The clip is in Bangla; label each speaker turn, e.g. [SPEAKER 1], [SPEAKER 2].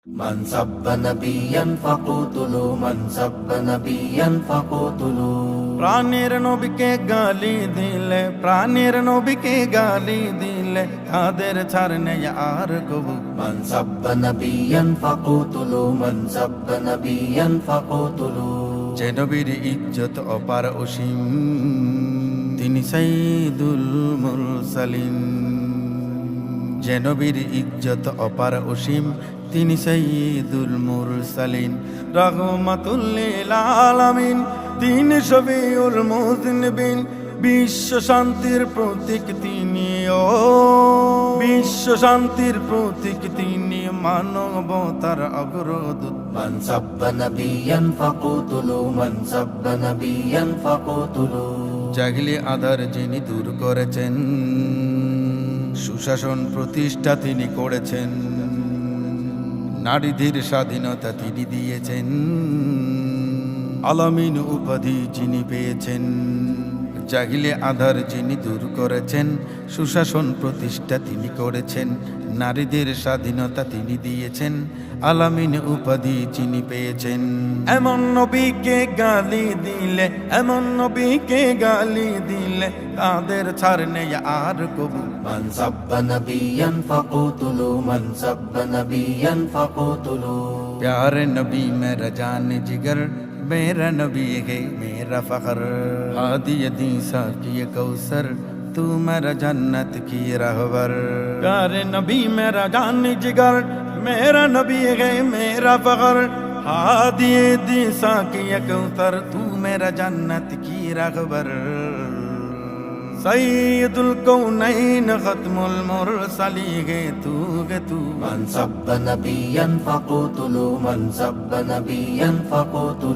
[SPEAKER 1] من سب نبيا فقتلوا من سب نبيا فقتلوا
[SPEAKER 2] প্রাণের নবীকে গালি দিলে প্রাণের নবীকে গালি দিলে তাদের ছাড় নেই আর কবু
[SPEAKER 1] من سب نبيا فقتلوا من سب نبيا فقتلوا
[SPEAKER 2] যে নবীর ইজ্জত অপার অসীম তিনি সাইয়্যিদুল মুরসালিন যে নবীর ইজ্জত অপার অসীম তিনি সাইয়্যিদুল মুরসালিন রাহমাতুল লিল আলামিন তিনি শফিউল মুযনিবিন বিশ্ব শান্তির প্রতীক তিনি বিশ্ব শান্তির প্রতীক তিনি মানবতার অগ্রদূত
[SPEAKER 1] من سب نبيا فقتلوا من سب نبيا فقتلوا
[SPEAKER 2] জাহিলি আধার যিনি দূর করেছেন সুশাসন প্রতিষ্ঠা তিনি করেছেন নারীদের স্বাধীনতা তিনি দিয়েছেন আলামিন উপাধি যিনি পেয়েছেন জাহিলে আধার যিনি দূর করেছেন সুশাসন প্রতিষ্ঠা তিনি করেছেন নারীদের স্বাধীনতা তিনি দিয়েছেন আলামিন উপাধি যিনি পেয়েছেন এমন নবীকে গালি দিলে এমন নবীকে গালি দিলে তাদের ছাড় নেই আর কবু
[SPEAKER 1] من سب نبيا فقتلوا من سب نبيا فقتلوا
[SPEAKER 2] प्यारे नबी मेरा जान जिगर मेरा नबी है मेरा फखर हादी दीसा की कौसर तू मेरा जन्नत की रहबर प्यारे नबी मेरा जान जिगर मेरा नबी है मेरा फखर हादी दीसा की कौसर तू मेरा जन्नत की रहबर सैयदुल कौनैन खत्मुल मुरसलीन गे तू
[SPEAKER 1] من سب نبيا فقتلوا من سب نبيا فقتلوا